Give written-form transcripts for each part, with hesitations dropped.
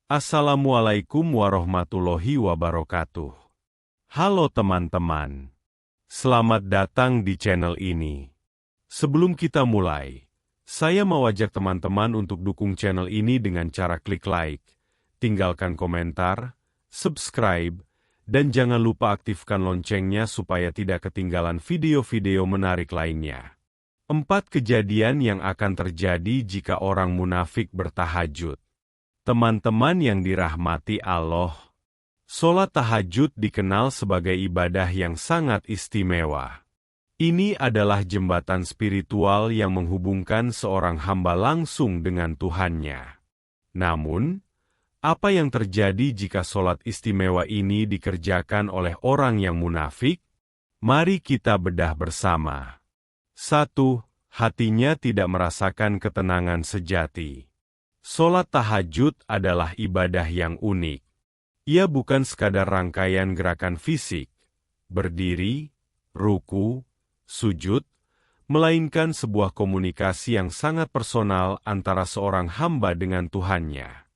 Assalamualaikum warahmatullahi wabarakatuh. Halo teman-teman. Selamat datang di channel ini. Sebelum kita mulai, saya mau ajak teman-teman untuk dukung channel ini dengan cara klik like, tinggalkan komentar, subscribe, dan jangan lupa aktifkan loncengnya supaya tidak ketinggalan video-video menarik lainnya. 4 kejadian yang akan terjadi jika orang munafik bertahajud. Teman-teman yang dirahmati Allah, sholat tahajud dikenal sebagai ibadah yang sangat istimewa. Ini adalah jembatan spiritual yang menghubungkan seorang hamba langsung dengan Tuhannya. Namun, apa yang terjadi jika sholat istimewa ini dikerjakan oleh orang yang munafik? Mari kita bedah bersama. 1. Hatinya tidak merasakan ketenangan sejati. Sholat tahajud adalah ibadah yang unik. Ia bukan sekadar rangkaian gerakan fisik, berdiri, ruku, sujud, melainkan sebuah komunikasi yang sangat personal antara seorang hamba dengan Tuhannya.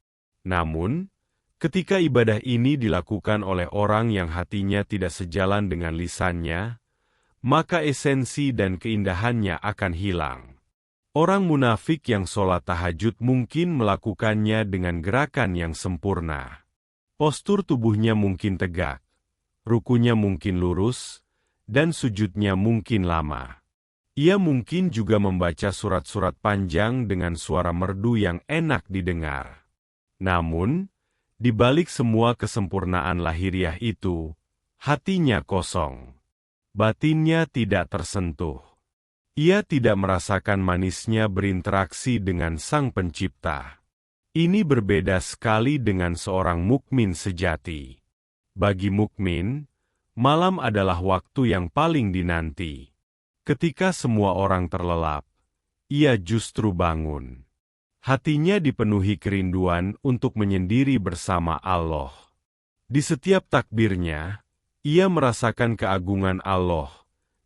Namun, ketika ibadah ini dilakukan oleh orang yang hatinya tidak sejalan dengan lisannya, maka esensi dan keindahannya akan hilang. Orang munafik yang sholat tahajud mungkin melakukannya dengan gerakan yang sempurna. Postur tubuhnya mungkin tegak, rukunya mungkin lurus, dan sujudnya mungkin lama. Ia mungkin juga membaca surat-surat panjang dengan suara merdu yang enak didengar. Namun, di balik semua kesempurnaan lahiriah itu, hatinya kosong. Batinnya tidak tersentuh. Ia tidak merasakan manisnya berinteraksi dengan Sang Pencipta. Ini berbeda sekali dengan seorang mukmin sejati. Bagi mukmin, malam adalah waktu yang paling dinanti. Ketika semua orang terlelap, ia justru bangun. Hatinya dipenuhi kerinduan untuk menyendiri bersama Allah. Di setiap takbirnya, ia merasakan keagungan Allah.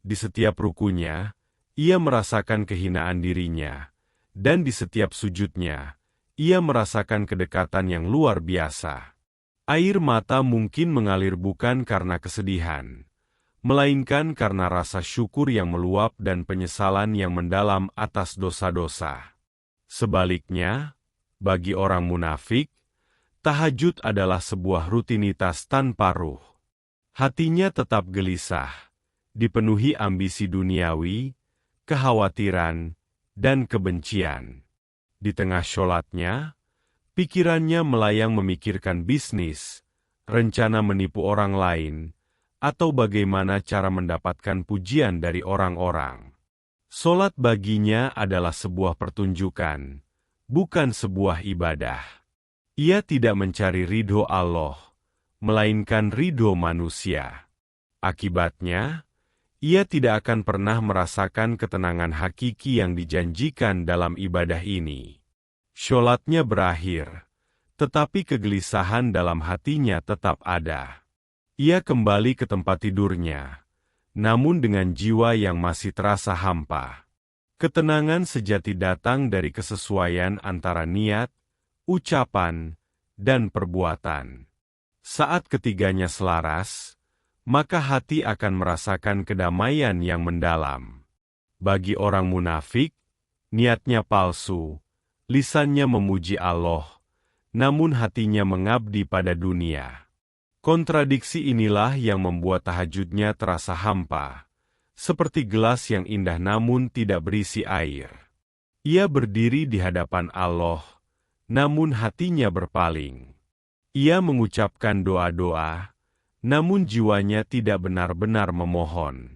Di setiap rukunya, ia merasakan kehinaan dirinya, dan di setiap sujudnya, ia merasakan kedekatan yang luar biasa. Air mata mungkin mengalir bukan karena kesedihan, melainkan karena rasa syukur yang meluap dan penyesalan yang mendalam atas dosa-dosa. Sebaliknya, bagi orang munafik, tahajud adalah sebuah rutinitas tanpa ruh. Hatinya tetap gelisah, dipenuhi ambisi duniawi, kekhawatiran, dan kebencian. Di tengah sholatnya, pikirannya melayang memikirkan bisnis, rencana menipu orang lain, atau bagaimana cara mendapatkan pujian dari orang-orang. Sholat baginya adalah sebuah pertunjukan, bukan sebuah ibadah. Ia tidak mencari ridho Allah, melainkan ridho manusia. Akibatnya, ia tidak akan pernah merasakan ketenangan hakiki yang dijanjikan dalam ibadah ini. Sholatnya berakhir, tetapi kegelisahan dalam hatinya tetap ada. Ia kembali ke tempat tidurnya, namun dengan jiwa yang masih terasa hampa. Ketenangan sejati datang dari kesesuaian antara niat, ucapan, dan perbuatan. Saat ketiganya selaras, maka hati akan merasakan kedamaian yang mendalam. Bagi orang munafik, niatnya palsu, lisannya memuji Allah, namun hatinya mengabdi pada dunia. Kontradiksi inilah yang membuat tahajudnya terasa hampa, seperti gelas yang indah namun tidak berisi air. Ia berdiri di hadapan Allah, namun hatinya berpaling. Ia mengucapkan doa-doa, namun jiwanya tidak benar-benar memohon.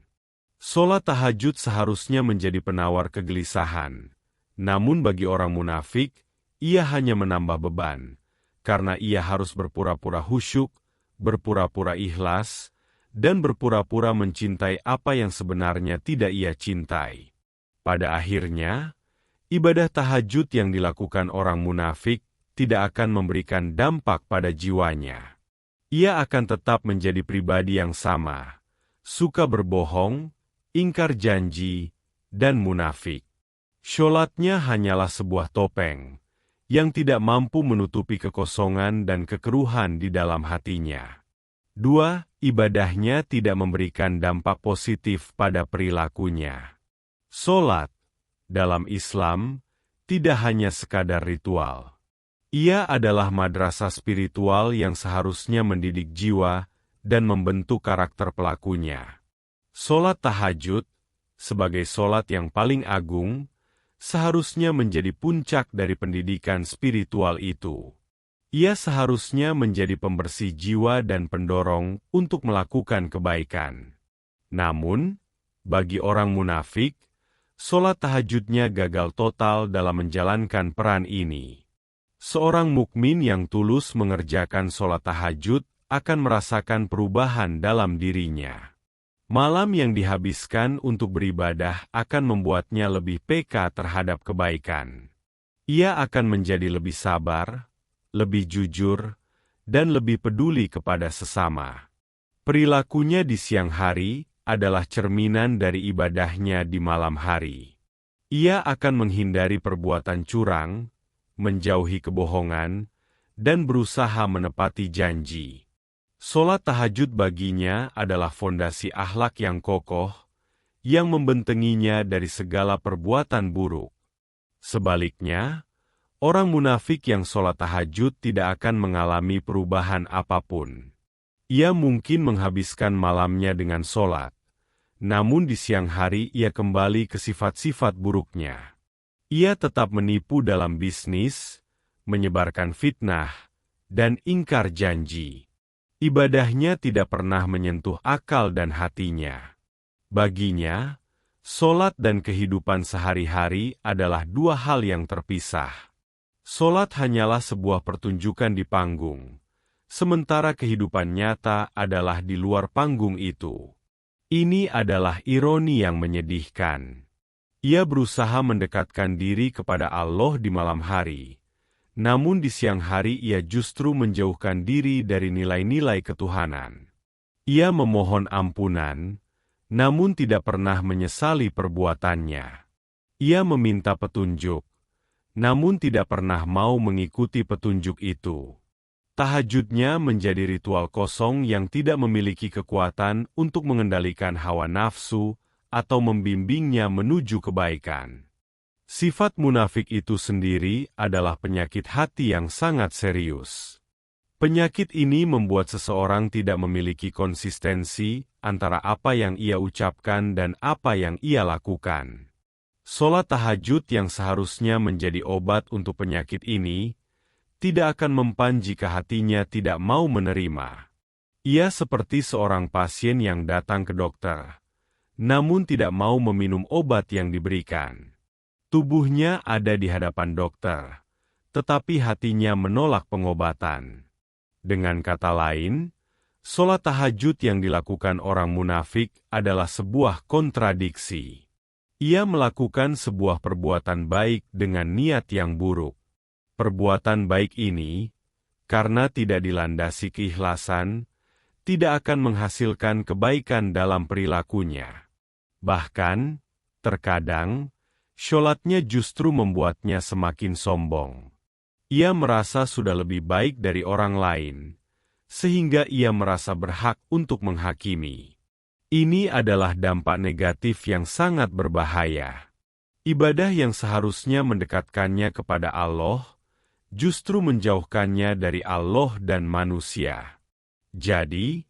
Sholat tahajud seharusnya menjadi penawar kegelisahan. Namun bagi orang munafik, ia hanya menambah beban, karena ia harus berpura-pura khusyuk, berpura-pura ikhlas, dan berpura-pura mencintai apa yang sebenarnya tidak ia cintai. Pada akhirnya, ibadah tahajud yang dilakukan orang munafik tidak akan memberikan dampak pada jiwanya. Ia akan tetap menjadi pribadi yang sama, suka berbohong, ingkar janji, dan munafik. Sholatnya hanyalah sebuah topeng, yang tidak mampu menutupi kekosongan dan kekeruhan di dalam hatinya. 2. Ibadahnya tidak memberikan dampak positif pada perilakunya. Solat, dalam Islam, tidak hanya sekadar ritual. Ia adalah madrasah spiritual yang seharusnya mendidik jiwa dan membentuk karakter pelakunya. Solat tahajud, sebagai solat yang paling agung, seharusnya menjadi puncak dari pendidikan spiritual itu. Ia seharusnya menjadi pembersih jiwa dan pendorong untuk melakukan kebaikan. Namun, bagi orang munafik, solat tahajudnya gagal total dalam menjalankan peran ini. Seorang mukmin yang tulus mengerjakan solat tahajud akan merasakan perubahan dalam dirinya. Malam yang dihabiskan untuk beribadah akan membuatnya lebih peka terhadap kebaikan. Ia akan menjadi lebih sabar, lebih jujur, dan lebih peduli kepada sesama. Perilakunya di siang hari adalah cerminan dari ibadahnya di malam hari. Ia akan menghindari perbuatan curang, menjauhi kebohongan, dan berusaha menepati janji. Solat tahajud baginya adalah fondasi akhlak yang kokoh, yang membentenginya dari segala perbuatan buruk. Sebaliknya, orang munafik yang solat tahajud tidak akan mengalami perubahan apapun. Ia mungkin menghabiskan malamnya dengan solat, namun di siang hari ia kembali ke sifat-sifat buruknya. Ia tetap menipu dalam bisnis, menyebarkan fitnah, dan ingkar janji. Ibadahnya tidak pernah menyentuh akal dan hatinya. Baginya, solat dan kehidupan sehari-hari adalah dua hal yang terpisah. Solat hanyalah sebuah pertunjukan di panggung, sementara kehidupan nyata adalah di luar panggung itu. Ini adalah ironi yang menyedihkan. Ia berusaha mendekatkan diri kepada Allah di malam hari, namun di siang hari ia justru menjauhkan diri dari nilai-nilai ketuhanan. Ia memohon ampunan, namun tidak pernah menyesali perbuatannya. Ia meminta petunjuk, namun tidak pernah mau mengikuti petunjuk itu. Tahajudnya menjadi ritual kosong yang tidak memiliki kekuatan untuk mengendalikan hawa nafsu atau membimbingnya menuju kebaikan. Sifat munafik itu sendiri adalah penyakit hati yang sangat serius. Penyakit ini membuat seseorang tidak memiliki konsistensi antara apa yang ia ucapkan dan apa yang ia lakukan. Solat tahajud yang seharusnya menjadi obat untuk penyakit ini, tidak akan mempan jika hatinya tidak mau menerima. Ia seperti seorang pasien yang datang ke dokter, namun tidak mau meminum obat yang diberikan. Tubuhnya ada di hadapan dokter, tetapi hatinya menolak pengobatan. Dengan kata lain, solat tahajud yang dilakukan orang munafik adalah sebuah kontradiksi. Ia melakukan sebuah perbuatan baik dengan niat yang buruk. Perbuatan baik ini, karena tidak dilandasi keikhlasan, tidak akan menghasilkan kebaikan dalam perilakunya. Bahkan, terkadang, sholatnya justru membuatnya semakin sombong. Ia merasa sudah lebih baik dari orang lain, sehingga ia merasa berhak untuk menghakimi. Ini adalah dampak negatif yang sangat berbahaya. Ibadah yang seharusnya mendekatkannya kepada Allah, justru menjauhkannya dari Allah dan manusia. Jadi,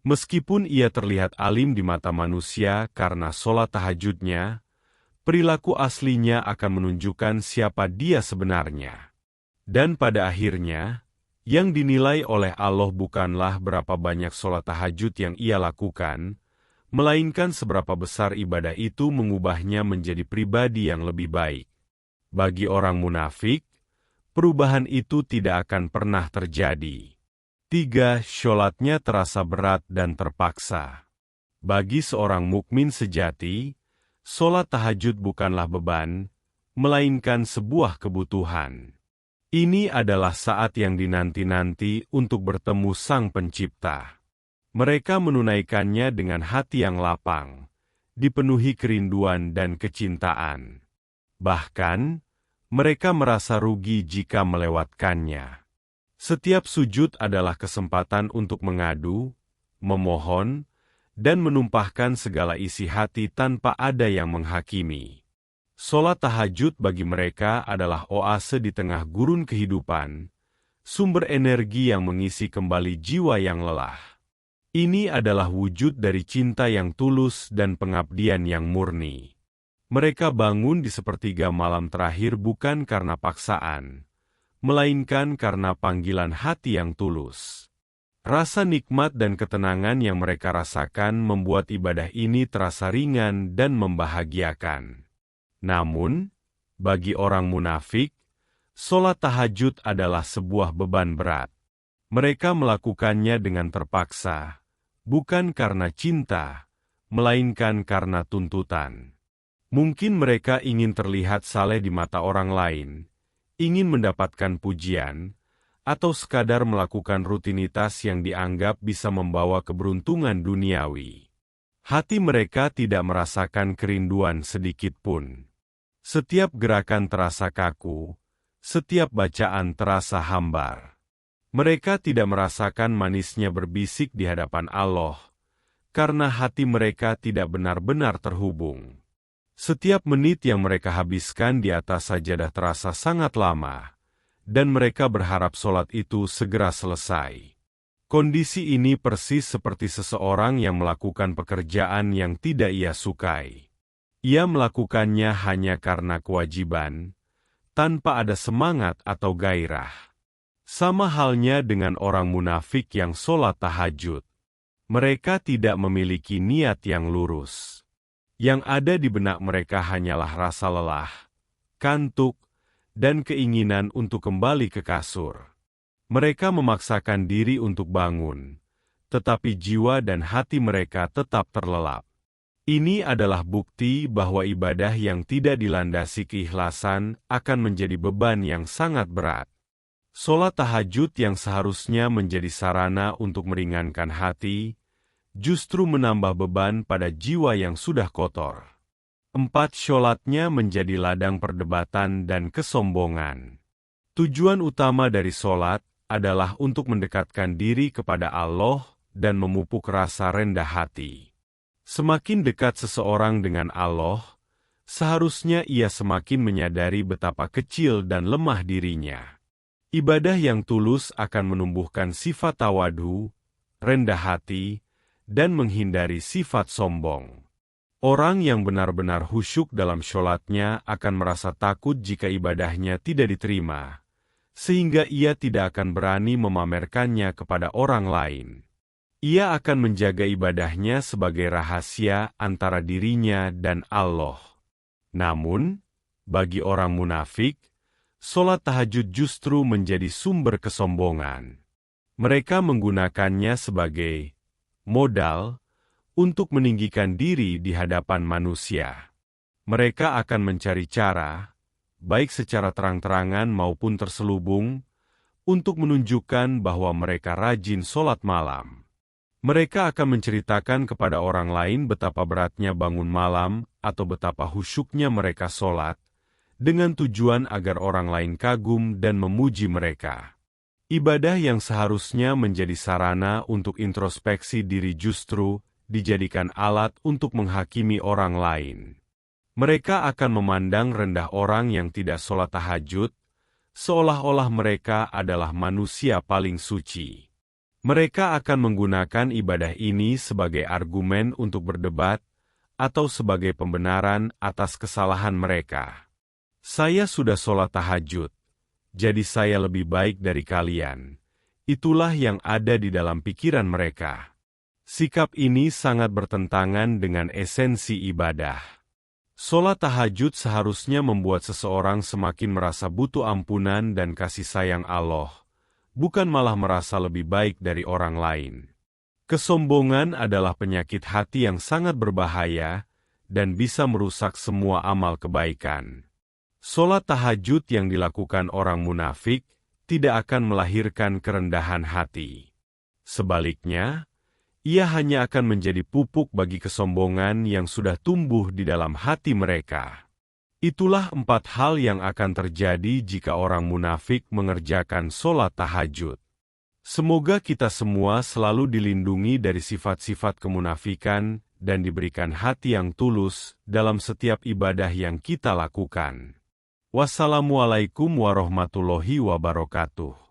meskipun ia terlihat alim di mata manusia karena sholat tahajudnya, perilaku aslinya akan menunjukkan siapa dia sebenarnya. Dan pada akhirnya, yang dinilai oleh Allah bukanlah berapa banyak sholat tahajud yang ia lakukan, melainkan seberapa besar ibadah itu mengubahnya menjadi pribadi yang lebih baik. Bagi orang munafik, perubahan itu tidak akan pernah terjadi. 3. Sholatnya terasa berat dan terpaksa. Bagi seorang mukmin sejati, sholat tahajud bukanlah beban, melainkan sebuah kebutuhan. Ini adalah saat yang dinanti-nanti untuk bertemu Sang Pencipta. Mereka menunaikannya dengan hati yang lapang, dipenuhi kerinduan dan kecintaan. Bahkan, Mereka merasa rugi jika melewatkannya. Setiap sujud adalah kesempatan untuk mengadu, memohon, dan menumpahkan segala isi hati tanpa ada yang menghakimi. Sholat tahajud bagi mereka adalah oase di tengah gurun kehidupan, sumber energi yang mengisi kembali jiwa yang lelah. Ini adalah wujud dari cinta yang tulus dan pengabdian yang murni. Mereka bangun di sepertiga malam terakhir bukan karena paksaan, melainkan karena panggilan hati yang tulus. Rasa nikmat dan ketenangan yang mereka rasakan membuat ibadah ini terasa ringan dan membahagiakan. Namun, bagi orang munafik, sholat tahajud adalah sebuah beban berat. Mereka melakukannya dengan terpaksa, bukan karena cinta, melainkan karena tuntutan. Mungkin mereka ingin terlihat saleh di mata orang lain, ingin mendapatkan pujian, atau sekadar melakukan rutinitas yang dianggap bisa membawa keberuntungan duniawi. Hati mereka tidak merasakan kerinduan sedikit pun. Setiap gerakan terasa kaku, setiap bacaan terasa hambar. Mereka tidak merasakan manisnya berbisik di hadapan Allah, karena hati mereka tidak benar-benar terhubung. Setiap menit yang mereka habiskan di atas sajadah terasa sangat lama, dan mereka berharap sholat itu segera selesai. Kondisi ini persis seperti seseorang yang melakukan pekerjaan yang tidak ia sukai. Ia melakukannya hanya karena kewajiban, tanpa ada semangat atau gairah. Sama halnya dengan orang munafik yang sholat tahajud. Mereka tidak memiliki niat yang lurus. Yang ada di benak mereka hanyalah rasa lelah, kantuk, dan keinginan untuk kembali ke kasur. Mereka memaksakan diri untuk bangun, tetapi jiwa dan hati mereka tetap terlelap. Ini adalah bukti bahwa ibadah yang tidak dilandasi keikhlasan akan menjadi beban yang sangat berat. Sholat tahajud yang seharusnya menjadi sarana untuk meringankan hati, justru menambah beban pada jiwa yang sudah kotor. 4. Sholatnya menjadi ladang perdebatan dan kesombongan. Tujuan utama dari sholat adalah untuk mendekatkan diri kepada Allah dan memupuk rasa rendah hati. Semakin dekat seseorang dengan Allah, seharusnya ia semakin menyadari betapa kecil dan lemah dirinya. Ibadah yang tulus akan menumbuhkan sifat tawadu, rendah hati, dan menghindari sifat sombong. Orang yang benar-benar khusyuk dalam sholatnya akan merasa takut jika ibadahnya tidak diterima, sehingga ia tidak akan berani memamerkannya kepada orang lain. Ia akan menjaga ibadahnya sebagai rahasia antara dirinya dan Allah. Namun, bagi orang munafik, sholat tahajud justru menjadi sumber kesombongan. Mereka menggunakannya sebagai modal untuk meninggikan diri di hadapan manusia. Mereka akan mencari cara, baik secara terang-terangan maupun terselubung, untuk menunjukkan bahwa mereka rajin sholat malam. Mereka akan menceritakan kepada orang lain betapa beratnya bangun malam atau betapa khusyuknya mereka sholat, dengan tujuan agar orang lain kagum dan memuji mereka. Ibadah yang seharusnya menjadi sarana untuk introspeksi diri justru dijadikan alat untuk menghakimi orang lain. Mereka akan memandang rendah orang yang tidak sholat tahajud, seolah-olah mereka adalah manusia paling suci. Mereka akan menggunakan ibadah ini sebagai argumen untuk berdebat atau sebagai pembenaran atas kesalahan mereka. Saya sudah sholat tahajud, jadi saya lebih baik dari kalian. Itulah yang ada di dalam pikiran mereka. Sikap ini sangat bertentangan dengan esensi ibadah. Sholat tahajud seharusnya membuat seseorang semakin merasa butuh ampunan dan kasih sayang Allah, bukan malah merasa lebih baik dari orang lain. Kesombongan adalah penyakit hati yang sangat berbahaya dan bisa merusak semua amal kebaikan. Sholat tahajud yang dilakukan orang munafik tidak akan melahirkan kerendahan hati. Sebaliknya, ia hanya akan menjadi pupuk bagi kesombongan yang sudah tumbuh di dalam hati mereka. Itulah 4 hal yang akan terjadi jika orang munafik mengerjakan sholat tahajud. Semoga kita semua selalu dilindungi dari sifat-sifat kemunafikan dan diberikan hati yang tulus dalam setiap ibadah yang kita lakukan. Wassalamualaikum warahmatullahi wabarakatuh.